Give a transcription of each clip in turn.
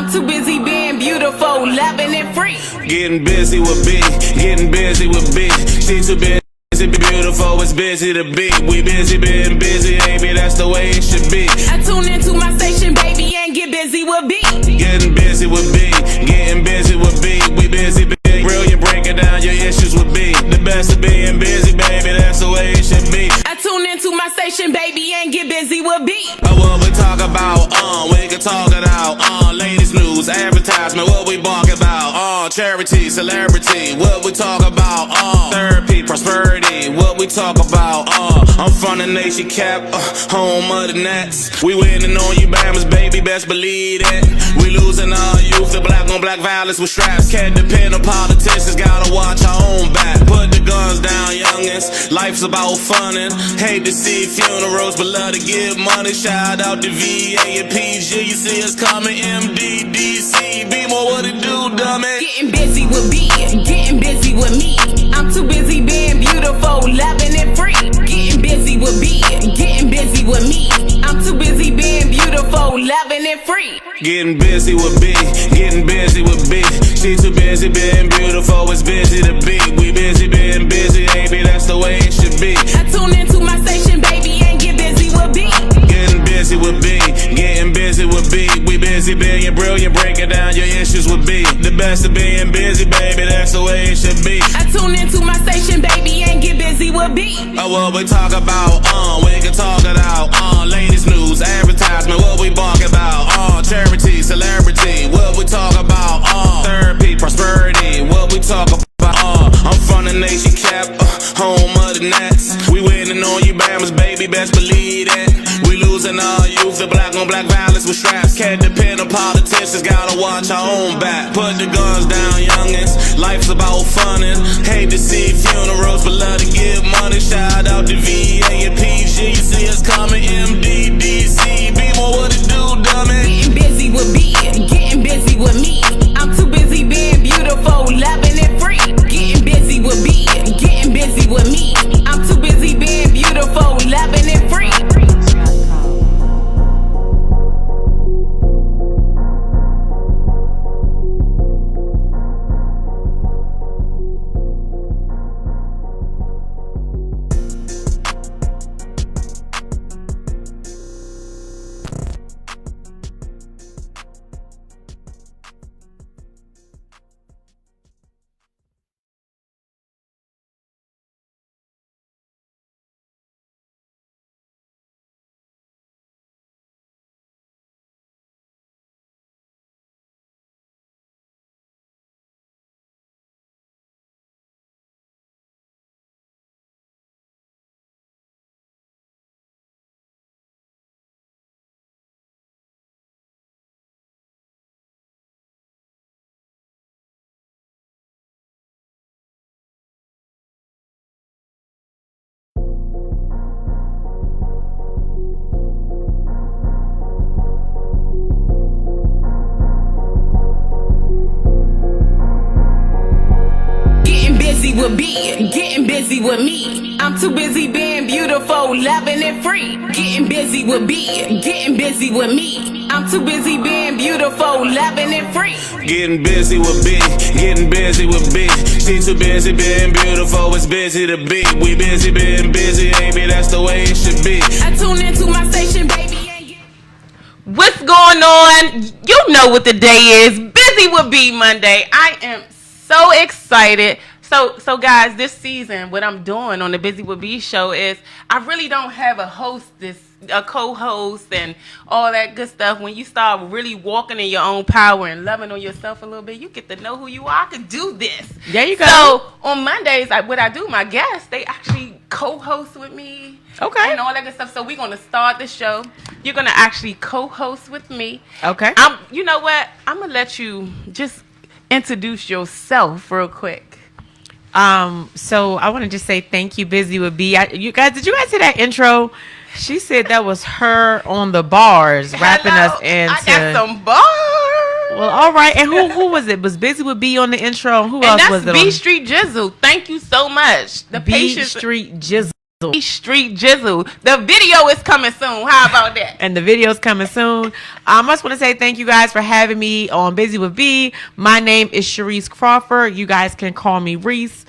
I'm too busy being beautiful, loving and free. Getting busy with B, getting busy with B. She too busy to be beautiful, it's busy to be. We busy being busy, baby, that's the way it should be. I tune into my station, baby, and get busy with B. Getting busy with B, getting busy with B. We busy being brilliant, breaking down your issues with B. The best of being busy, baby, that's the way it should be. I tune into my station, baby, and get busy with B. What we talk about, we can talk it out. Ladies news, advertisement, what we bark about. Charity, celebrity, what we talk about. Therapy, prosperity, what we talk about. I'm from the nation cap, home of the Nets. We winning on you Bammers, baby, best believe it. We losing our youth to black on black violence with straps. Can't depend on politicians, gotta watch our own back. Put the guns down, youngins, life's about funnin'. Hate to see funerals, but love to give money. Shout out to VA and PG, you see us coming. MDDC, be more what it do, dummy. Getting busy with B, getting busy with me. I'm too busy being beautiful, loving and free. Getting busy with B, getting busy with me. I'm too busy being beautiful, loving and free. Getting busy with B, getting busy with B. She too busy being beautiful, it's busy to be. We busy being busy, baby, that's the way it should be. I tune into my station, baby, and get busy with B. Getting busy with B, getting busy with B. We busy being brilliant, breaking down your issues with B. The best of being busy, baby, that's the way it should be. I tune into my station, baby, and get busy with B. What we talk about, we can talk it out. Ladies news, advertisement, what we bark about. Charity, celebrity, what we talk about. Therapy, prosperity, what we talk about. I'm from the nation cap, home of the Nets. We winning on you Bammers, baby, best believe it. We losing our youth to black on black violence with straps. Can't depend on politicians, gotta watch our own back. Put the guns down, youngins, life's about funnin'. Hate to see funerals, but love to give money. Shout out to VA and PG, you see us coming. MDDC, be more what it do, dummy. Getting busy with B, getting busy with me. I'm too busy being beautiful, loving and free. Getting busy with B, getting busy with me. I'm too busy being beautiful, loving and free. With B, getting busy with me. I'm too busy being beautiful, loving and free. Getting busy with B, getting busy with me. I'm too busy being beautiful, loving and free. Getting busy with B, getting busy with B. She too busy being beautiful, it's busy to be. We busy being busy, baby, that's the way it should be. I tune into my station, baby. What's going on? You know what the day is. Busy with B Monday. I am so excited. So guys, this season, what I'm doing on the Busy with B show is I really don't have a co-host and all that good stuff. When you start really walking in your own power and loving on yourself a little bit, you get to know who you are. I can do this. There you go. So on Mondays, what I do, my guests, they actually co-host with me. Okay. And all that good stuff. So we're going to start the show. You're going to actually co-host with me. Okay. You know what? I'm going to let you just introduce yourself real quick. So I want to just say thank you, Busy with B. Did you guys hear that intro? She said that was her on the bars, rapping us into. I got some bars. Well, all right. And who was it? Was Busy with B on the intro? Who else was it? And that's B Street Jizzle. Thank you so much. The B patience. Street Jizzle. Street Jizzle. The video is coming soon. How about that? And the video's coming soon. I just want to say thank you guys for having me on Busy with B. My name is Sharice Crawford. You guys can call me Rece.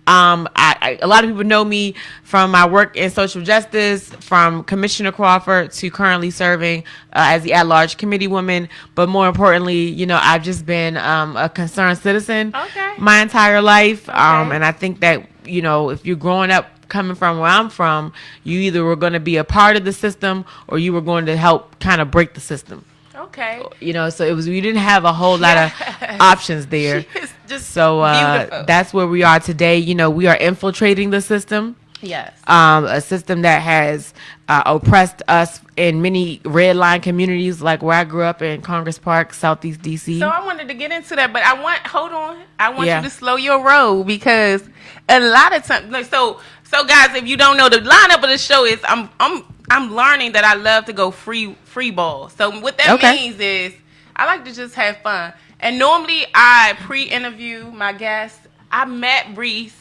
A lot of people know me from my work in social justice, from Commissioner Crawford to currently serving as the at-large committee woman. But more importantly, I've just been a concerned citizen my entire life. And I think that, if you're growing up coming from where I'm from, you either were going to be a part of the system or you were going to help kind of break the system. Okay. So you didn't have a whole lot of options there. Just so that's where we are today. We are infiltrating the system. Yes. A system that has oppressed us in many red line communities, like where I grew up in Congress Park, Southeast DC. So I wanted to get into that, but hold on. I want you to slow your roll, because a lot of times, so guys, if you don't know, the lineup of the show is I'm learning that I love to go free ball. So what that means is I like to just have fun. And normally I pre-interview my guests. I met Rece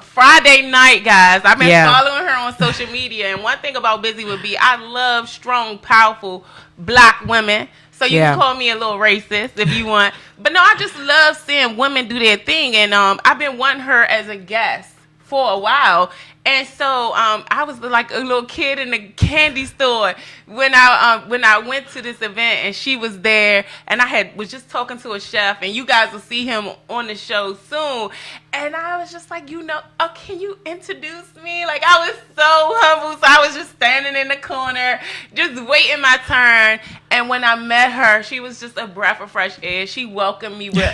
Friday night, guys. I've been following her on social media. And one thing about Busy with B, I love strong, powerful black women. So you can call me a little racist if you want. But no, I just love seeing women do their thing. And I've been wanting her as a guest for a while. And so I was like a little kid in the candy store when I went to this event, and she was there, and was just talking to a chef, and you guys will see him on the show soon. And I was just like, can you introduce me? Like, I was so humble, so I was just standing in the corner, just waiting my turn. And when I met her, she was just a breath of fresh air. She welcomed me with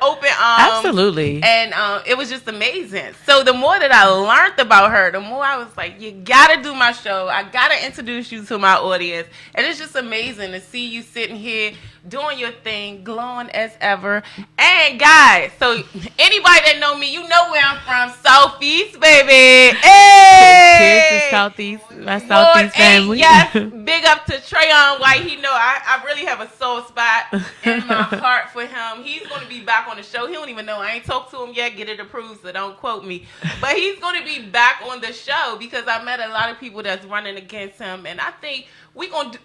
open arms. Absolutely. And it was just amazing. So the more that I learned about her, the more I was like, you gotta do my show. I gotta introduce you to my audience. And it's just amazing to see you sitting here doing your thing, glowing as ever. And guys, so anybody that know me, you know where I'm from. Southeast, baby. Hey! Cheers to Southeast, my Southeast family. Yes, big up to Trayon White. He know I really have a soft spot in my heart for him. He's going to be back on the show. He don't even know. I ain't talked to him yet. Get it approved, so don't quote me. But he's going to be back on the show because I met a lot of people that's running against him. And I think we gonna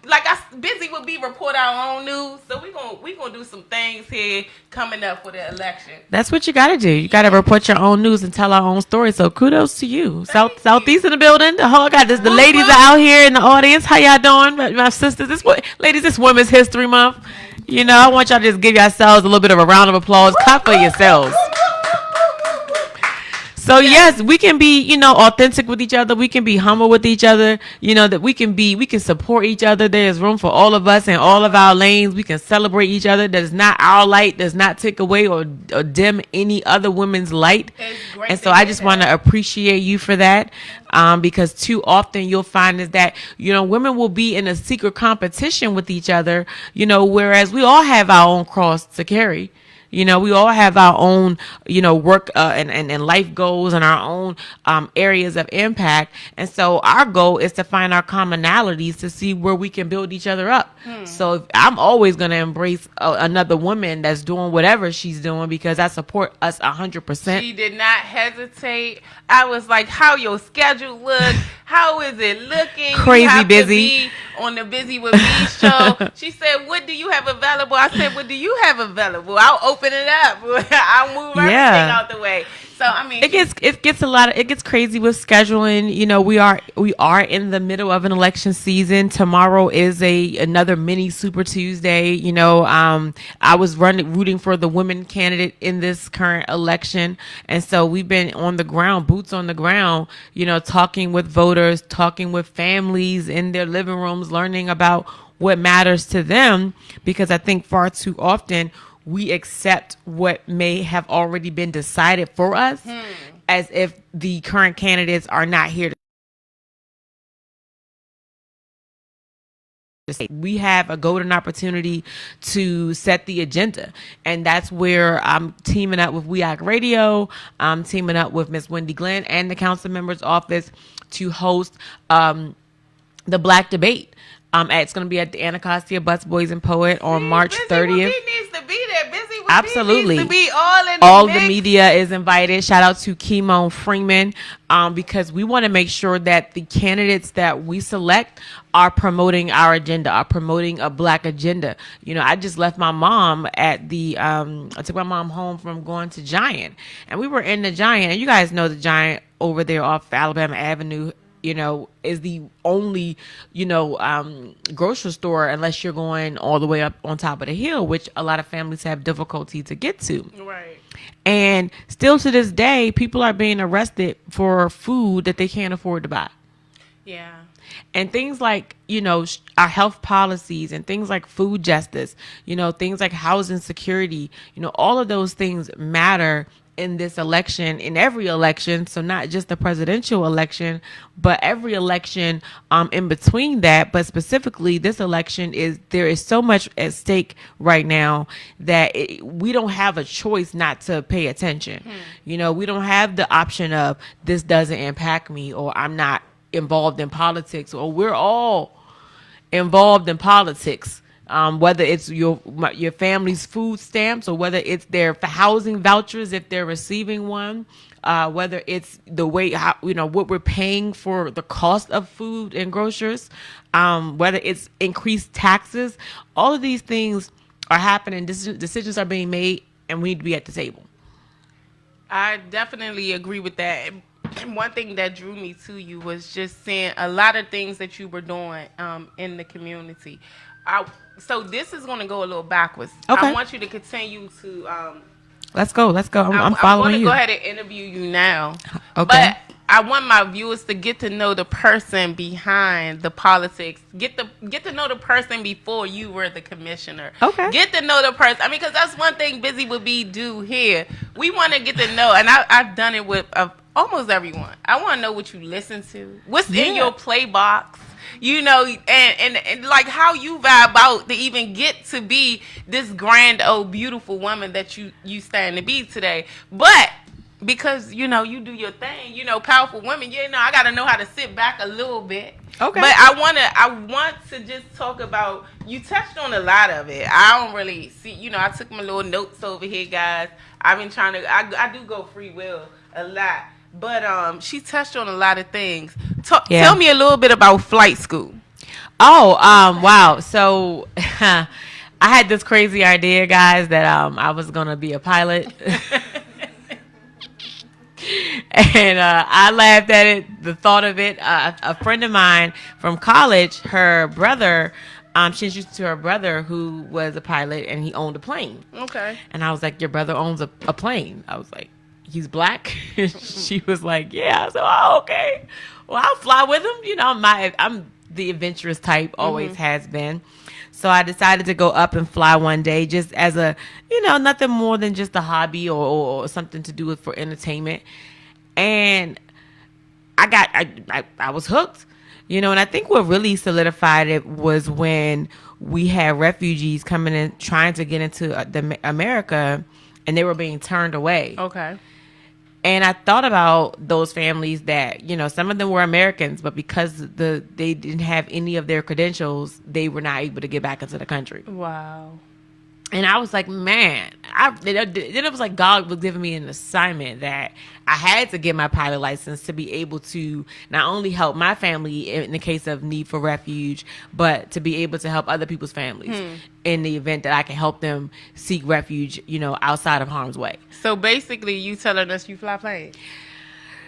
Busy with B report our own news, so we gonna do some things here coming up for the election. That's what you gotta do. You gotta report your own news and tell our own story. So kudos to you. Southeast in the building. The whole the ladies are out here in the audience. How y'all doing, my sisters? Ladies, this Women's History Month. I want y'all to just give yourselves a little bit of a round of applause. Clap for yourselves. So yes, we can be, authentic with each other. We can be humble with each other. That we can support each other. There is room for all of us in all of our lanes. We can celebrate each other. That is not our light. Does not take away or dim any other woman's light. And so I just want to appreciate you for that. Because too often you'll find is that, women will be in a secret competition with each other, whereas we all have our own cross to carry. We all have our own, work and life goals and our own areas of impact. And so our goal is to find our commonalities to see where we can build each other up. So I'm always going to embrace another woman that's doing whatever she's doing because I support us 100%. She did not hesitate. I was like, how your schedule look? How is it looking? Crazy busy. On the Busy with Me show. She said, what do you have available? I said, what do you have available? I'll open it up. I'll move everything out the way. So I mean, it gets crazy with scheduling. We are in the middle of an election season. Tomorrow is another mini Super Tuesday. I was rooting for the women candidate in this current election, and so we've been on the ground, boots on the ground. Talking with voters, talking with families in their living rooms, learning about what matters to them. Because I think far too often we accept what may have already been decided for us as if the current candidates are not here to say. We have a golden opportunity to set the agenda, and that's where I'm teaming up with WEOC Radio. I'm teaming up with Miss Wendy Glenn and the council member's office to host the Black Debate. It's going to be at the Anacostia Bus Boys and Poet on March 30th. Busy needs to be there. Busy with Absolutely. needs to be all in the All mix. the media is invited. Shout out to Kimon Freeman, because we want to make sure that the candidates that we select are promoting our agenda, are promoting a Black agenda. I just left my mom at the, I took my mom home from going to Giant, and we were in the Giant, and you guys know the Giant over there off Alabama Avenue, is the only, grocery store unless you're going all the way up on top of the hill, which a lot of families have difficulty to get to. Right. And still to this day, people are being arrested for food that they can't afford to buy. Yeah. And things like, our health policies and things like food justice, things like housing security, all of those things matter in this election, in every election. So not just the presidential election, but every election in between that. But specifically this election, there is so much at stake right now that we don't have a choice not to pay attention. We don't have the option of this doesn't impact me, or I'm not involved in politics, or we're all involved in politics. Whether it's your family's food stamps, or whether it's their housing vouchers if they're receiving one, whether it's the way what we're paying for the cost of food and groceries, whether it's increased taxes, all of these things are happening. Decisions are being made, and we need to be at the table. I definitely agree with that. And one thing that drew me to you was just seeing a lot of things that you were doing in the community. So this is going to go a little backwards. Okay. I want you to continue to. Let's go. I'm following I'm going to you. go ahead and interview you now. Okay. But I want my viewers to get to know the person behind the politics. Get to know the person before you were the commissioner. Okay. Get to know the person. I mean, because that's one thing Buzy would be do here. We want to get to know, and I've done it with almost everyone. I want to know what you listen to. What's in your play box? And like how you vibe out to even get to be this grand old beautiful woman that you stand to be today. But because you do your thing, powerful women, I got to know how to sit back a little bit. Okay. But I want to just talk about, you touched on a lot of it. I don't really see, I took my little notes over here, guys. I've been trying to, I do go free will a lot. But she touched on a lot of things. Tell me a little bit about flight school. Oh, wow. So I had this crazy idea, guys, that I was going to be a pilot. And I laughed at it, the thought of it. A friend of mine from college, her brother, she introduced to her brother who was a pilot, and he owned a plane. Okay. And I was like, your brother owns a plane? I was like, he's Black? She was like, yeah. I said, oh, okay. Well, I'll fly with him. I'm the adventurous type, always has been. So I decided to go up and fly one day, just as a, nothing more than just a hobby or something to do with for entertainment. And I was hooked, and I think what really solidified it was when we had refugees coming in, trying to get into America, and they were being turned away. Okay. And I thought about those families that, some of them were Americans, but because they didn't have any of their credentials, they were not able to get back into the country. Wow. And I was like, man, then it was like God was giving me an assignment that I had to get my pilot license to be able to not only help my family in the case of need for refuge, but to be able to help other people's families in the event that I can help them seek refuge, outside of harm's way. So basically you telling us you fly planes?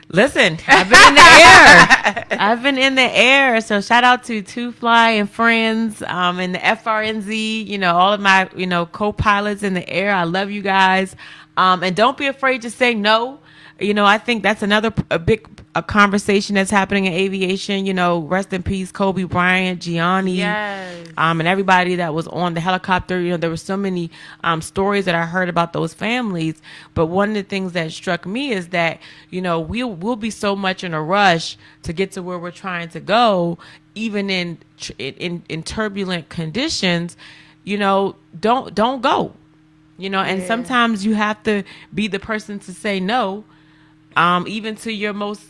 Listen, I've been in the air. I've been in the air. So shout out to Two Fly and friends, and the FRNZ, all of my, co-pilots in the air. I love you guys. And don't be afraid to say no. I think that's another big conversation that's happening in aviation. Rest in peace, Kobe Bryant, Gianni, and everybody that was on the helicopter. There were so many stories that I heard about those families. But one of the things that struck me is that we'll be so much in a rush to get to where we're trying to go, even in turbulent conditions. Don't go. And sometimes you have to be the person to say no. Even to your most,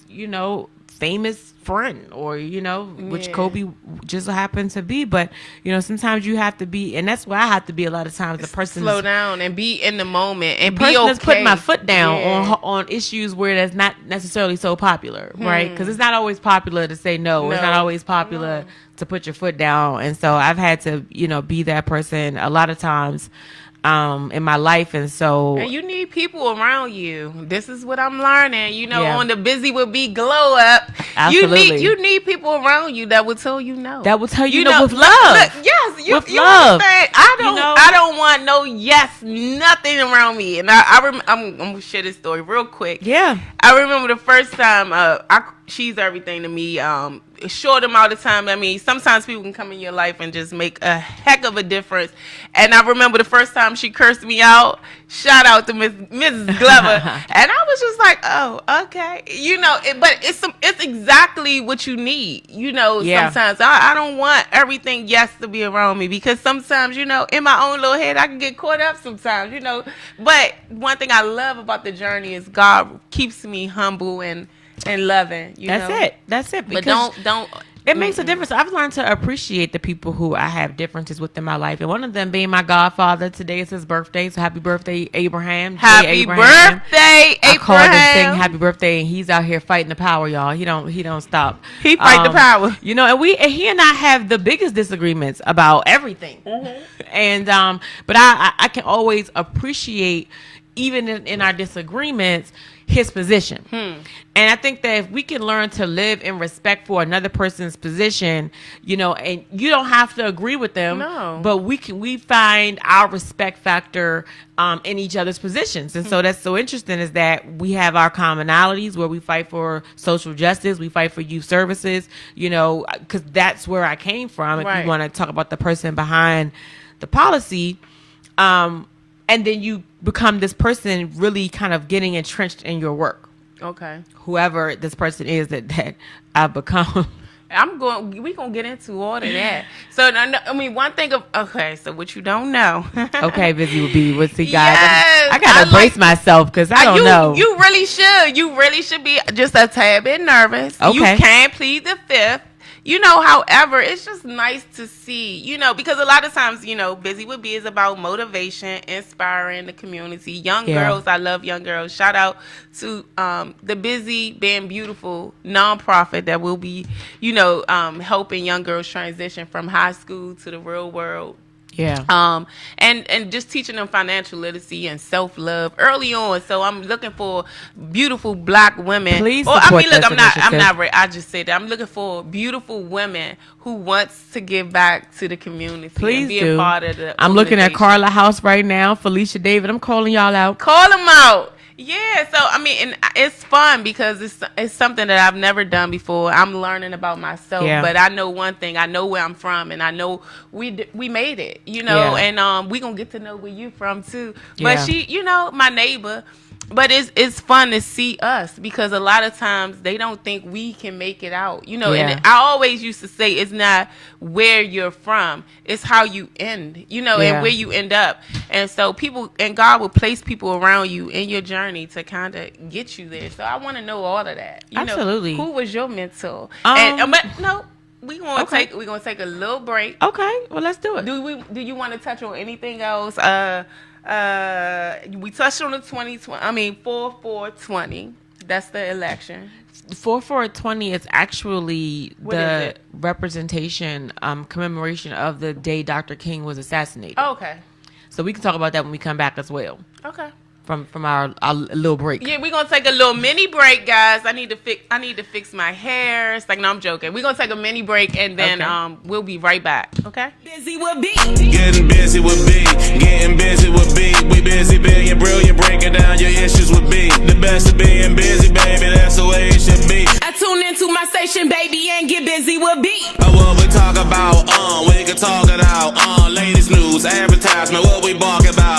famous friend, or which Kobe just happened to be. But sometimes you have to be, and that's where I have to be a lot of times. The person slow down and be in the moment and be okay. Put my foot down Yeah. on issues where that's not necessarily so popular, right? Because it's not always popular to say no. It's not always popular to put your foot down, and so I've had to be that person a lot of times in my life. And so, and you need people around you. This is what I'm learning. Yeah. On the Busy Will Be glow up. Absolutely. You need people around you that will tell you no. That will tell you no with love. Look, yes, you love. Understand? I don't want no nothing around me. And I'm gonna share this story real quick. Yeah. I remember the first time she's everything to me. Short amount of time. I mean, sometimes people can come in your life and just make a heck of a difference. And I remember the first time she cursed me out. Shout out to Mrs. Glover. And I was just like, oh, okay. But it's exactly what you need. Yeah. Sometimes I don't want everything to be around me, because sometimes, in my own little head, I can get caught up sometimes, But one thing I love about the journey is God keeps me humble and loving. That's it. But don't. It makes a difference. I've learned to appreciate the people who I have differences with in my life, and one of them being my godfather. Today is his birthday, so happy birthday, Abraham. Happy birthday, Abraham. I called him saying happy birthday, and he's out here fighting the power, y'all. He don't stop. He fight the power. And he and I have the biggest disagreements about everything. And but I can always appreciate, even in our disagreements, his position. And I think that if we can learn to live in respect for another person's position, and you don't have to agree with them, but we find our respect factor in each other's positions. And so that's so interesting, is that we have our commonalities where we fight for social justice, we fight for youth services, because that's where I came from. If you want to talk about the person behind the policy, and then you become this person really kind of getting entrenched in your work. Okay. Whoever this person is that I've become. We gonna get into all of that. So one thing so what you don't know. Okay, Busy will be with you guys. Yes, I gotta brace myself, because I don't know. You really should. You really should be just a tad bit nervous. Okay. You can plead the fifth. However, it's just nice to see, because a lot of times, Busy With Be is about motivation, inspiring the community. Young girls, I love young girls. Shout out to the Busy Being Beautiful nonprofit that will be, helping young girls transition from high school to the real world. Yeah. And just teaching them financial literacy and self-love early on. So I'm looking for beautiful Black women. Please support I just said that. I'm looking for beautiful women who wants to give back to the community. Please and be do. A part of the I'm looking at organization. Carla House right now. Felicia David. I'm calling y'all out. Call them out. Yeah, so and it's fun because it's something that I've never done before. I'm learning about myself, but I know one thing. I know where I'm from, and I know we made it, and we gonna get to know where you from too. But she, my neighbor. But it's fun to see us, because a lot of times they don't think we can make it out, And I always used to say it's not where you're from, it's how you end, and where you end up. And so God will place people around you in your journey to kind of get you there. So I want to know all of that. Absolutely. Who was your mentor? We're gonna take a little break. Okay, well, let's do it. Do you want to touch on anything else? We touched on the 4/4/20. That's the election. 4/4/20 is actually the representation, commemoration of the day Dr. King was assassinated. Oh, okay. So we can talk about that when we come back as well. Okay. From our little break. Yeah, we're gonna take a little mini break, guys. I need to fix my hair. It's like, no, I'm joking. We're gonna take a mini break, and then we'll be right back. Okay. Busy with B. Getting busy with B, getting busy with B. We busy being brilliant, breaking down your issues with B. The best of being busy, baby, that's the way it should be. I tune into my station, baby, and get busy with B. What we talk about, we can talk it out. Latest news, advertisement, what we bark about.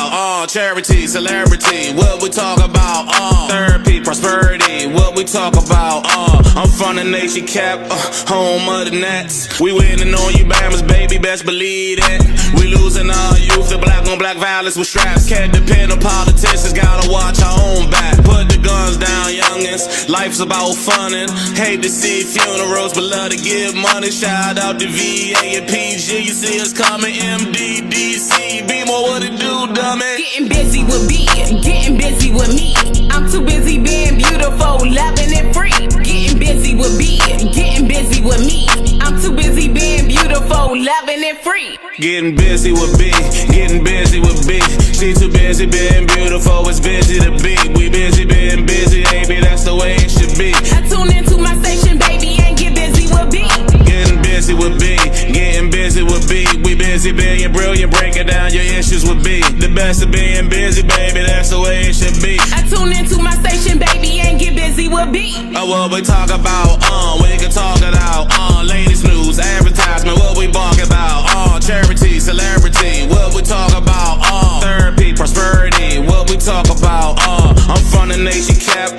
Charity, celebrity, what we talk about. Therapy, prosperity, what we talk about. I'm from the nation cap, home of the Nets. We winning on you, Bammers, baby, best believe it. We losing our youth, the Black on black violence with straps. Can't depend on politicians, gotta watch our own back. Put the guns down, youngins. Life's about funnin'. Hate to see funerals, but love to give money. Shout out to VA and PG. You see us coming, MDDC. Be more what it do, dummy. Getting busy with B, getting busy with me. I'm too busy being beautiful, loving and free. Getting busy with B, getting busy with me. I'm too busy being beautiful, loving and free. Getting busy with B, getting busy with B. She too busy being beautiful, it's busy to be. We busy being busy, baby, that's the way it should be. I tune into my station, baby, and get busy with B. Getting busy with B, getting busy with B. We busy being brilliant, breaking down your issues with B. The best of being busy, baby, that's the way it should be. I tune into my station, baby, and get busy with B. What we talk about, we can talk it out. Ladies news, advertisement, what we bark about. Charity, celebrity, what we talk about. Therapy, prosperity, what we talk about. I'm from the nation cap,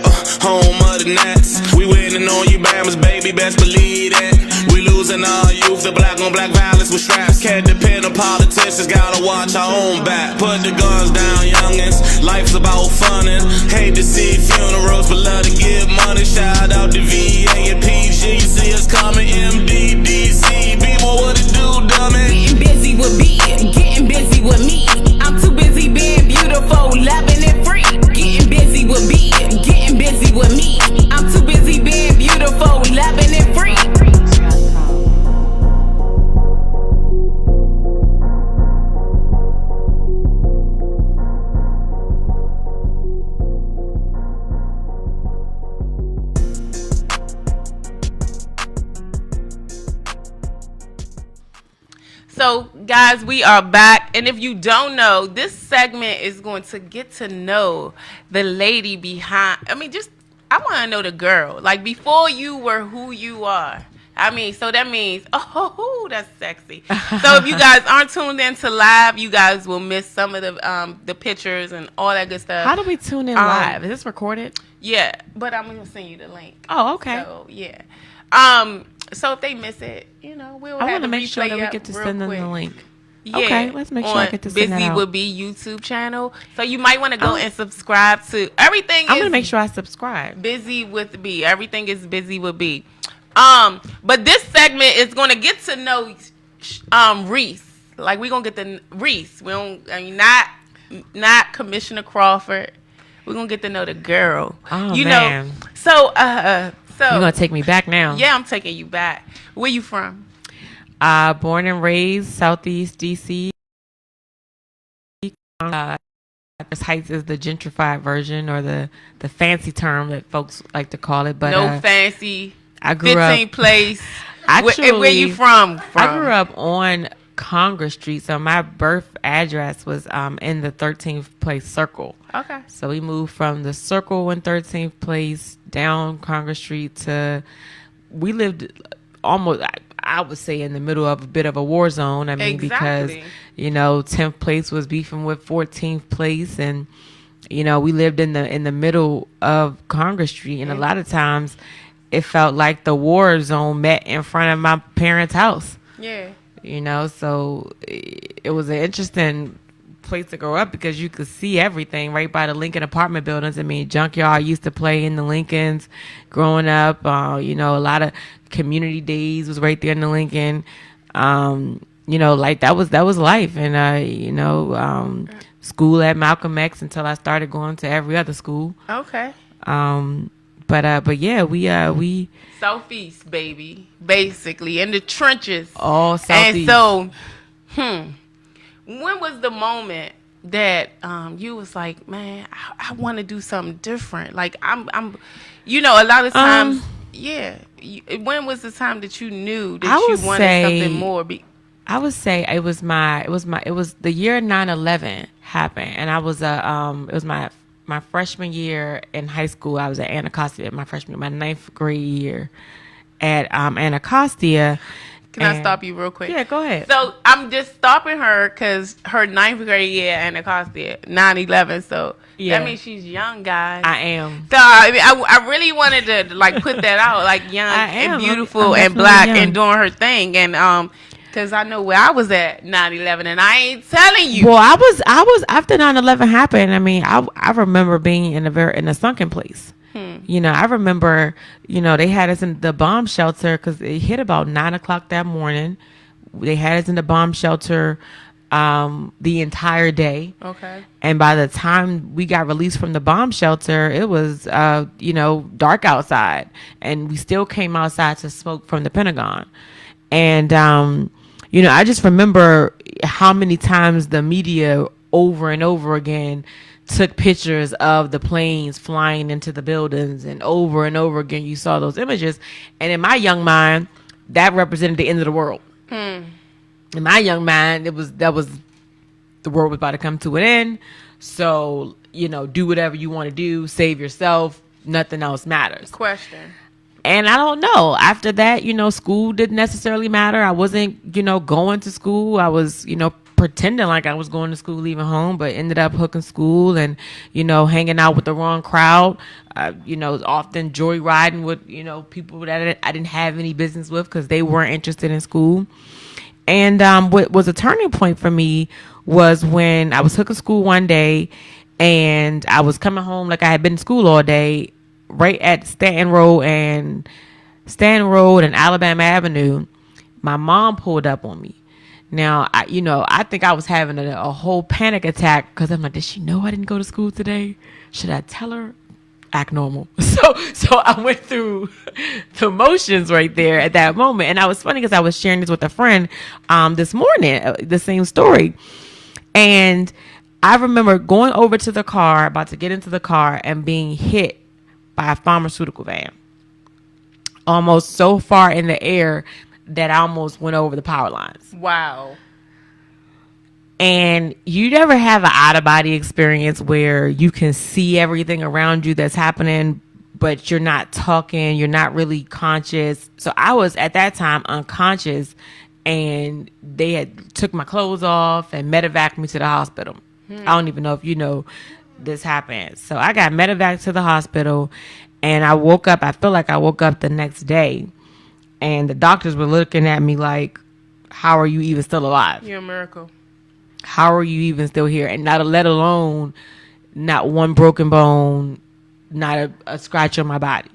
home of the Nets. We winning on you, Bammers, baby, best believe it. We losing our youth, the black on black violence with straps. Can't depend on politicians, gotta watch our own back. Put the guns down, youngins. Life's about funnin'. Hate to see funerals, but love to give money. Shout out to VA and PG. You see us coming, MDDC. Be more what it do, dummy. Getting busy with B, getting busy with me. I'm too busy being beautiful, loving and free. Getting busy with B, getting busy with me. I'm too busy being beautiful, loving and free. So, guys, we are back. And if you don't know, this segment is going to get to know the lady behind. I want to know the girl. Like, before you were who you are. So that means, oh, that's sexy. So if you guys aren't tuned into live, you guys will miss some of the pictures and all that good stuff. How do we tune in live? Is this recorded? Yeah, but I'm going to send you the link. Oh, okay. So, yeah. So if they miss it, we'll I have want to make sure that we get to send them the link. Yeah, okay, let's make sure I get to send that out. Busy Would Be YouTube channel. So you might want to go and subscribe to everything. I'm gonna make sure I subscribe. Busy with B. Everything is Busy with B. But this segment is gonna get to know Rece. Like we're gonna get to Rece. We don't. Not Commissioner Crawford. We're gonna get to know the girl. Oh you man. know. So you're gonna take me back now. Yeah, I'm taking you back. Where you from? Born and raised Southeast DC. Heights is the gentrified version or the fancy term that folks like to call it. But no fancy. I grew 15th up. place. Actually, where you from? I grew up on Congress Street, so my birth address was in the 13th place circle. Okay. So we moved from the circle in 13th place down Congress Street to. We lived almost. I would say in the middle of a bit of a war zone. Because 10th place was beefing with 14th place, and we lived in the middle of Congress Street, and a lot of times it felt like the war zone met in front of my parents' house. Yeah. So it was an interesting place to grow up because you could see everything right by the Lincoln apartment buildings. Junkyard used to play in the Lincolns growing up. A lot of community days was right there in the Lincoln. Like that was life. And school at Malcolm X until I started going to every other school. Okay. But yeah, we Southeast, baby, basically in the trenches. All Southeast. And so, when was the moment that you was like, man, I want to do something different? Like I'm, a lot of times, when was the time that you knew that you wanted something more? I would say it was the year 9/11 happened, and I was it was my freshman year in high school. I was at Anacostia my ninth grade year at Anacostia. Can I stop you real quick? Yeah, go ahead. So I'm just stopping her because her ninth grade year at Anacostia, 9/11. So that means she's young, guys. I am. So I really wanted to put that out, like young and beautiful and black and doing her thing, and Because I know where I was at 9/11, and I ain't telling you. Well, I was after 9/11 happened. I mean, I remember being in a sunken place. You know, I remember, you know, they had us in the bomb shelter because it hit about 9 o'clock that morning. They had us in the bomb shelter the entire day. Okay. And by the time we got released from the bomb shelter, it was, you know, dark outside. And we still came outside to smoke from the Pentagon. And, you know, I just remember how many times the media over and over again took pictures of the planes flying into the buildings, and over again you saw those images. And in my young mind, that represented the end of the world. In my young mind, that was the world was about to come to an end. So, you know, do whatever you want to do, save yourself, nothing else matters. Question. And I don't know. After that, you know, school didn't necessarily matter. I wasn't, you know, going to school. I was, you know, pretending like I was going to school, leaving home, but ended up hooking school and, you know, hanging out with the wrong crowd. You know, often joyriding with, you know, people that I didn't have any business with because they weren't interested in school. And what was a turning point for me was when I was hooking school one day and I was coming home like I had been in school all day, right at Stanton Road and Alabama Avenue. My mom pulled up on me. Now, I think I was having a whole panic attack because I'm like, does she know I didn't go to school today? Should I tell her? Act normal. So I went through the motions right there at that moment. And I was funny because I was sharing this with a friend this morning, the same story. And I remember going over to the car, about to get into the car, and being hit by a pharmaceutical van. Almost so far in the air that I almost went over the power lines. Wow. And you never have an out-of-body experience where you can see everything around you that's happening, but you're not talking, you're not really conscious. So I was, at that time, unconscious, and they had took my clothes off and medevaced me to the hospital. I don't even know if you know this happened. So I got medevaced to the hospital, and I woke up, I feel like I woke up the next day, and the doctors were looking at me like, how are you even still alive? You're a miracle. How are you even still here? And let alone not one broken bone, not a scratch on my body.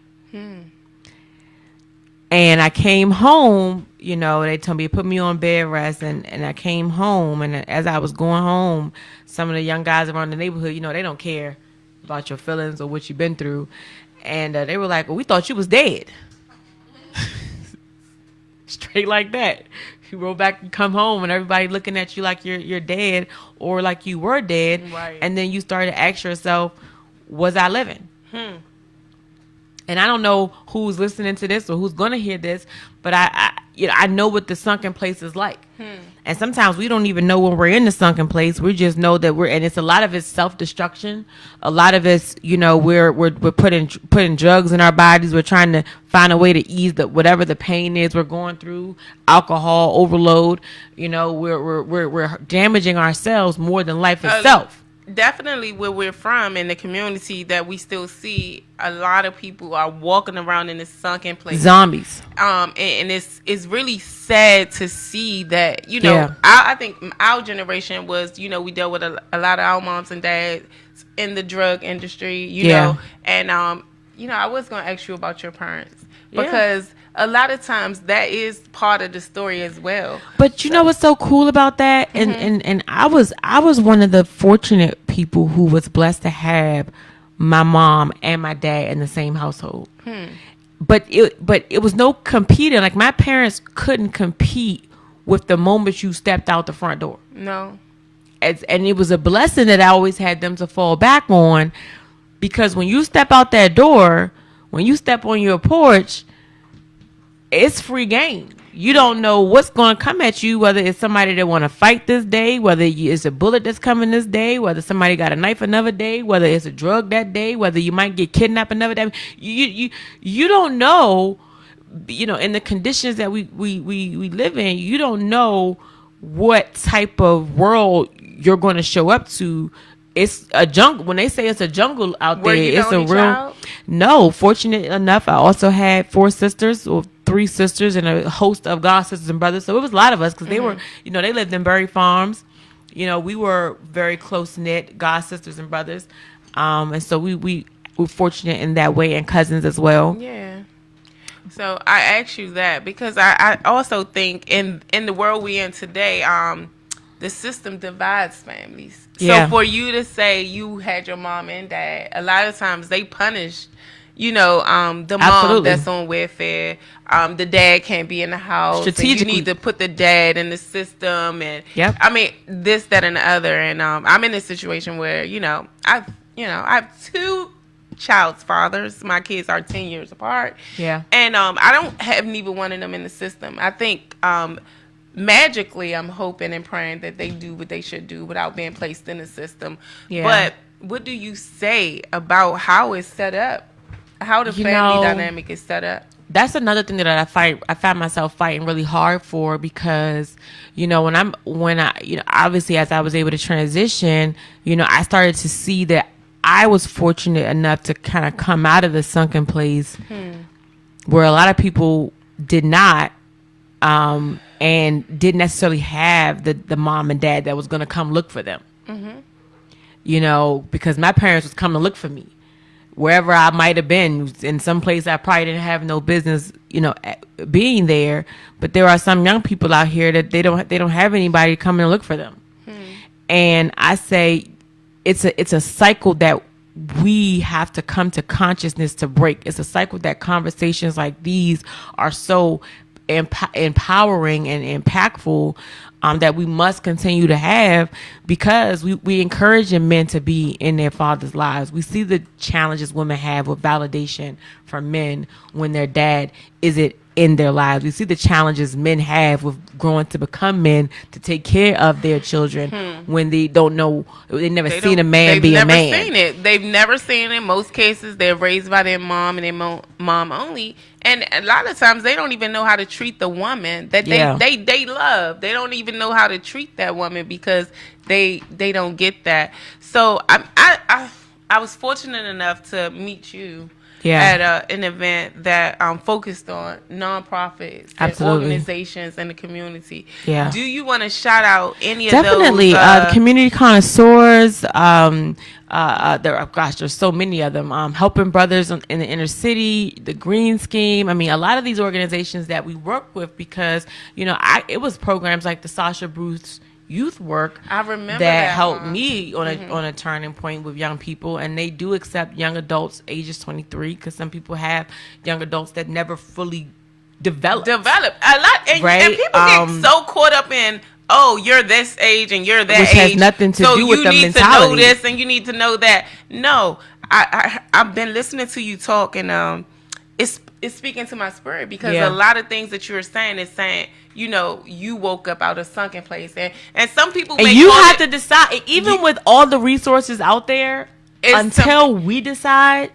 And I came home, you know, they told me to put me on bed rest, and I came home, and as I was going home, some of the young guys around the neighborhood, you know, they don't care about your feelings or what you've been through. And they were like, well, we thought you was dead. Straight like that. You roll back and come home and everybody looking at you like you're dead or like you were dead. Right. And then you start to ask yourself, was I living? And I don't know who's listening to this or who's going to hear this, but I know what the sunken place is like. And sometimes we don't even know when we're in the sunken place. We just know that and it's a lot of it's self-destruction. A lot of it's, you know, we're putting drugs in our bodies. We're trying to find a way to ease whatever the pain is we're going through. Alcohol overload. You know, we're damaging ourselves more than life itself. Definitely where we're from in the community that we still see a lot of people are walking around in this sunken place. Zombies. And it's really sad to see that, you know, Yeah. I think our generation was, you know, we dealt with a lot of our moms and dads in the drug industry, you know, and, you know, I was going to ask you about your parents because a lot of times that is part of the story as well. But you know what's so cool about that? And I was one of the fortunate people who was blessed to have my mom and my dad in the same household. But it was no competing. Like my parents couldn't compete with the moment you stepped out the front door. No. And it was a blessing that I always had them to fall back on, because when you step out that door, when you step on your porch, it's free game. You don't know what's going to come at you, whether it's somebody that want to fight this day, whether it's a bullet that's coming this day, whether somebody got a knife another day, whether it's a drug that day, whether you might get kidnapped another day. You don't know, you know, in the conditions that we live in, you don't know what type of world you're going to show up to it's a jungle. When they say it's a jungle out Were there, you the it's a only real. child? No, fortunate enough, I also had 4 sisters or 3 sisters and a host of god sisters and brothers. So it was a lot of us because they were, they lived in Berry Farms. We were very close knit god sisters and brothers, and so we were fortunate in that way, and cousins as well. Yeah. So I ask you that because I also think in the world we're in today, the system divides families. Yeah. So for you to say you had your mom and dad, a lot of times they punish, the mom Absolutely. that's on welfare. The dad can't be in the house. And you Strategically. need to put the dad in the system, and Yep. I mean this, that, and the other. And I'm in a situation where I have 2 child's fathers. My kids are 10 years apart. Yeah. And I don't have neither one of them in the system. I think magically I'm hoping and praying that they do what they should do without being placed in the system. Yeah. But what do you say about how it's set up? How the family dynamic is set up? That's another thing that I found myself fighting really hard for, because when I obviously as I was able to transition, I started to see that I was fortunate enough to kind of come out of the sunken place where a lot of people did not, and didn't necessarily have the mom and dad that was going to come look for them. Because my parents was coming to look for me wherever I might have been, in some place I probably didn't have no business, being there. But there are some young people out here that they don't have anybody coming to look for them. And I say, it's a cycle that we have to come to consciousness to break. It's a cycle that conversations like these are so empowering and impactful, that we must continue to have, because we encouraging men to be in their fathers' lives. We see the challenges women have with validation from men when their dad isn't in their lives. We see the challenges men have with growing to become men to take care of their children when they don't know, they never seen a man be a man. They've never seen it. They've never seen it. In most cases, they're raised by their mom and their mom only. And a lot of times they don't even know how to treat the woman that they love. They don't even know how to treat that woman because they don't get that. So I was fortunate enough to meet you at an event that focused on nonprofits, and organizations, and the community. Yeah. Do you want to shout out any of those? Definitely. Community connoisseurs. There's so many of them. Helping Brothers in the Inner City, the Green Scheme. I mean, a lot of these organizations that we work with, because it was programs like the Sasha Bruce youth work I remember that helped me on a turning point with young people. And they do accept young adults ages 23, because some people have young adults that never fully develop a lot, and people get so caught up in, oh, you're this age and you're that which age, has nothing to do with the mentality. You need to know this and you need to know that. No, I've been listening to you talk, and it's speaking to my spirit, because a lot of things that you're saying is saying, you woke up out of sunken place, and some people and you have to decide, even with all the resources out there, until we decide,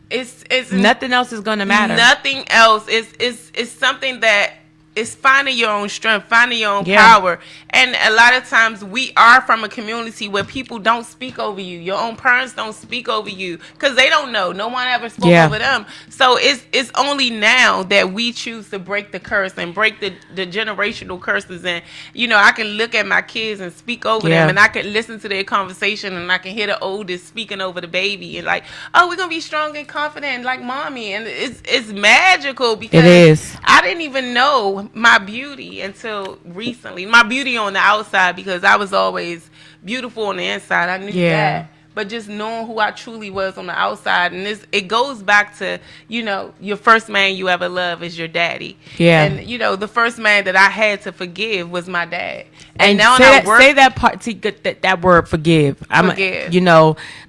it's nothing else is going to matter. Nothing else is something that is finding your own strength, finding your own power. And a lot of times we are from a community where people don't speak over you. Your own parents don't speak over you because they don't know. No one ever spoke over them. So it's only now that we choose to break the curse and break the generational curses. And, I can look at my kids and speak over them, and I can listen to their conversation, and I can hear the oldest speaking over the baby, and like, oh, we're going to be strong and confident like mommy. And it's magical, because it is. I didn't even know my beauty until recently. My beauty on the outside, because I was always beautiful on the inside. I knew that. But just knowing who I truly was on the outside. And it goes back to, your first man you ever love is your daddy. Yeah. And, the first man that I had to forgive was my dad. And now say that part, that word forgive. Forgive.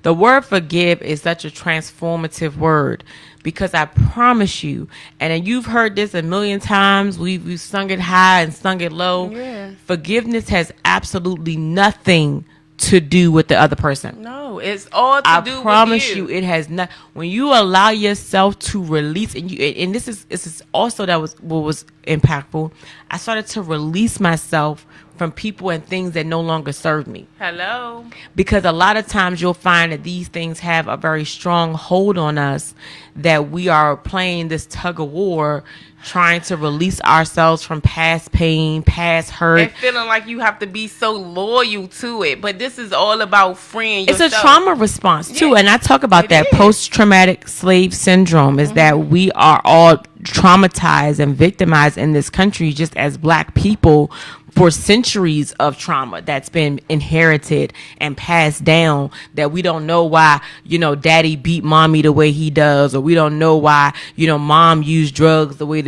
The word forgive is such a transformative word. Because I promise you, and you've heard this a million times, we've sung it high and sung it low. Yeah. Forgiveness has absolutely nothing to do with the other person. No, it's all to do with you. I promise you, it has not. When you allow yourself to release, and this is also what was impactful. I started to release myself from people and things that no longer serve me. Hello. Because a lot of times you'll find that these things have a very strong hold on us, that we are playing this tug of war, trying to release ourselves from past pain, past hurt. And feeling like you have to be so loyal to it. But this is all about freeing yourself. It's a trauma response too. Yeah, and I talk about that is. post-traumatic slave syndrome is that we are all traumatized and victimized in this country just as Black people for centuries of trauma that's been inherited and passed down, that we don't know why, daddy beat mommy the way he does, or we don't know why, mom used drugs the way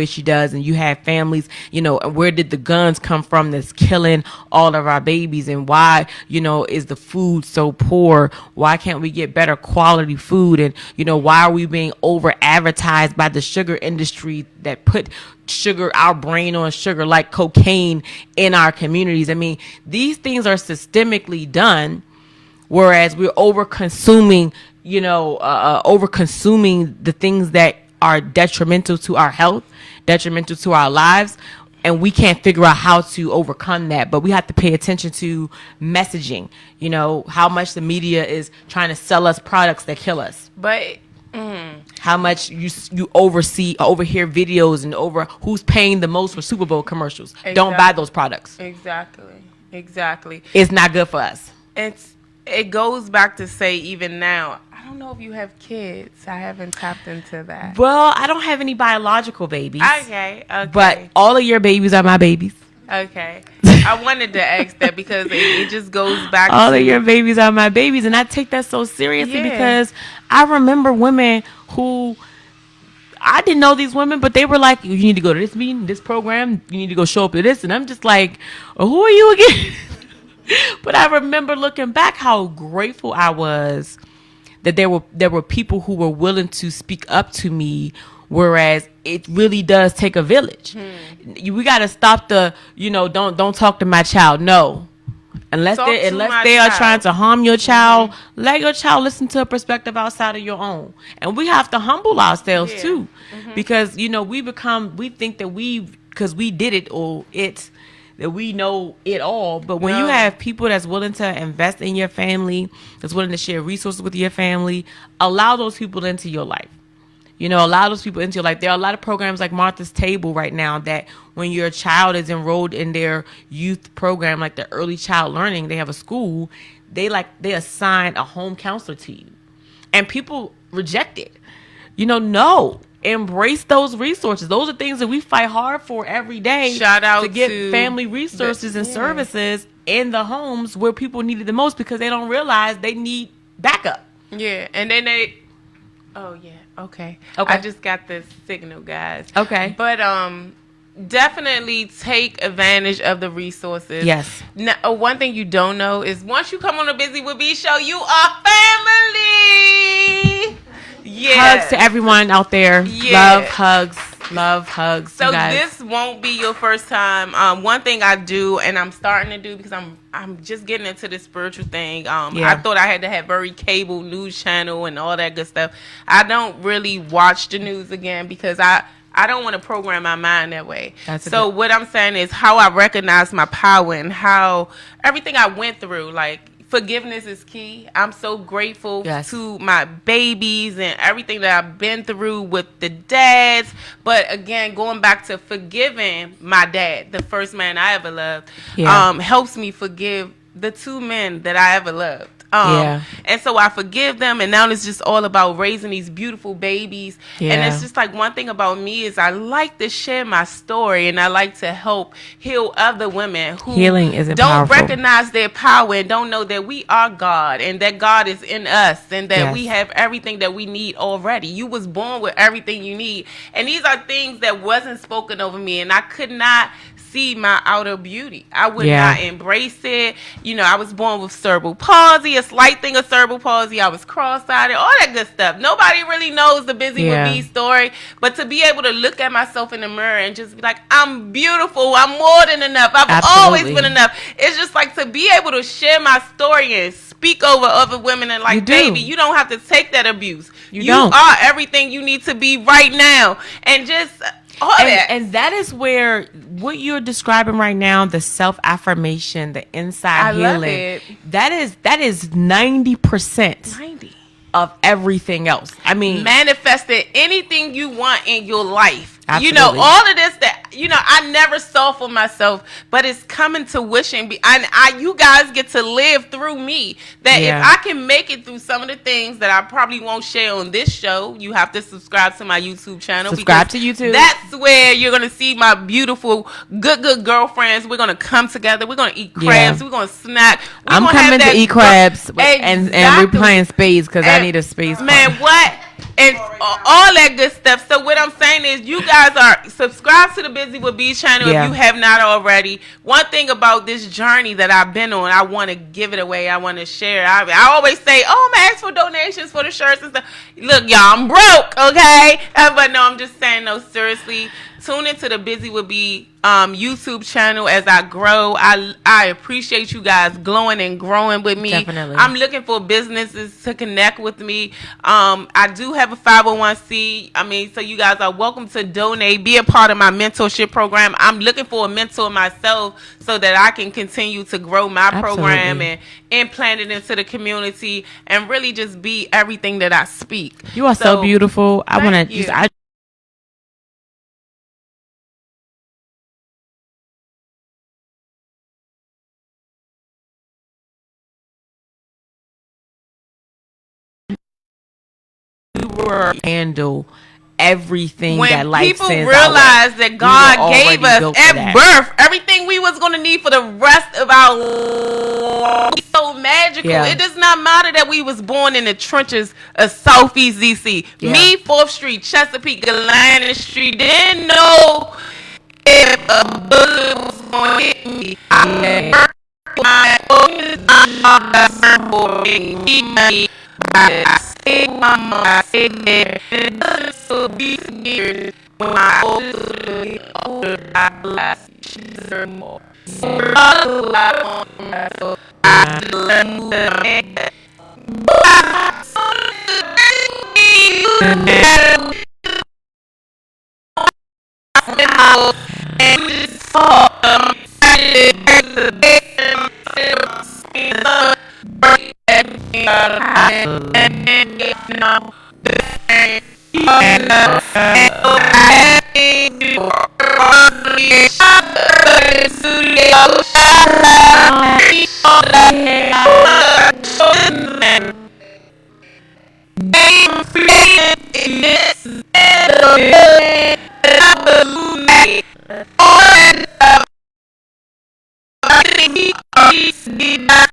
she does. And you have families, where did the guns come from that's killing all of our babies? And why, is the food so poor? Why can't we get better quality food? And, why are we being over advertised by the sugar industry that put sugar, our brain on sugar like cocaine in our communities? I mean, these things are systemically done, whereas we're over consuming the things that are detrimental to our health, detrimental to our lives, and we can't figure out how to overcome that. But we have to pay attention to messaging, how much the media is trying to sell us products that kill us. But how much you overhear videos and over who's paying the most for Super Bowl commercials. Exactly. Don't buy those products. Exactly. It's not good for us. It goes back to say, even now, I don't know if you have kids. I haven't tapped into that. Well, I don't have any biological babies. Okay. But all of your babies are my babies. Okay. I wanted to ask that because it just goes back all of your babies are my babies, and I take that so seriously because I remember women who, I didn't know these women, but they were like, you need to go to this meeting, this program, you need to go show up to this, and I'm just like, who are you again? But I remember looking back how grateful I was that there were people who were willing to speak up to me, whereas it really does take a village. We got to stop the, don't talk to my child. No. Unless they are trying to harm your child, let your child listen to a perspective outside of your own. And we have to humble ourselves too, because we think that because we did it or that we know it all. But when you have people that's willing to invest in your family, that's willing to share resources with your family, allow those people into your life. Allow those people into your life. There are a lot of programs like Martha's Table right now that when your child is enrolled in their youth program, like the early child learning, they have a school, they assign a home counselor to you. And people reject it. No. Embrace those resources. Those are things that we fight hard for every day. Shout out to get family resources and services in the homes where people need it the most, because they don't realize they need backup. Yeah. And then Okay. I just got this signal, guys. Okay. But definitely take advantage of the resources. Yes. Now, one thing you don't know is once you come on the Busy with B show, you are family. Yeah. Hugs to everyone out there. Yeah. Love hugs. So this won't be your first time. One thing I do, and I'm starting to do because I'm just getting into this spiritual thing. I thought I had to have very cable news channel and all that good stuff. I don't really watch the news again because I don't want to program my mind that way. So what I'm saying is how I recognize my power and how everything I went through, like, forgiveness is key. I'm so grateful to my babies and everything that I've been through with the dads. But again, going back to forgiving my dad, the first man I ever loved, helps me forgive the two men that I ever loved. And so I forgive them, and now it's just all about raising these beautiful babies. And it's just like, one thing about me is I like to share my story, and I like to help heal other women who don't recognize their power and don't know that we are God and that God is in us and that we have everything that we need already. You was born with everything you need, and these are things that wasn't spoken over me, and I could not see my outer beauty. I would not embrace it. I was born with cerebral palsy, a slight thing of cerebral palsy. I was cross-eyed, all that good stuff. Nobody really knows the Busy with Me story, but to be able to look at myself in the mirror and just be like, I'm beautiful, I'm more than enough, I've always been enough. It's just like to be able to share my story and speak over other women and like, baby, you don't have to take that abuse. You are everything you need to be right now. And just All that. And that is where what you're describing right now, the self-affirmation, the inside I love healing, it. that is 90% 90. of everything else. I mean, Manifesting anything you want in your life. Absolutely. You know, all of this that, you know, I never saw for myself, but it's coming to wishing. You guys get to live through me. That Yeah. if I can make it through some of the things that I probably won't share on this show, you have to subscribe to my YouTube channel. Subscribe because to YouTube. That's where you're going to see my beautiful, good girlfriends. We're going to come together. We're going to eat crabs. Yeah. We're going to snack. I'm coming to eat crabs and we're playing spades because I And- need a space. Man, what? And all that good stuff. So what I'm saying is you guys are subscribed to the Busy with B channel Yeah. if you have not already. One thing about this journey that I've been on, I want to give it away. I want to share. I always say, oh, I'm ask for donations for the shirts and stuff. Look, y'all, I'm broke, okay? But no, I'm just saying, no, seriously. Tune into the Busy with B YouTube channel as I grow. I appreciate you guys glowing and growing with me. Definitely. I'm looking for businesses to connect with me. I do have a 501c. I mean, so you guys are welcome to donate, be a part of my mentorship program. I'm looking for a mentor myself so that I can continue to grow my program and implant it into the community and really just be everything that I speak. You are so beautiful. I want thank to you. just. Handle everything When that life people sends realize our way. that God We were gave already us built for at that. birth everything we was going to need for the rest of our life, so magical. Yeah. It does not matter that we was born in the trenches of Southeast DC. Yeah. Me, 4th Street, Chesapeake, Galena Street, didn't know if a bullet was going to hit me. I worked my I stayed my mom, I stayed there. It doesn't so be years when my older I bless her more. So I learned to make it. And we saw everything and now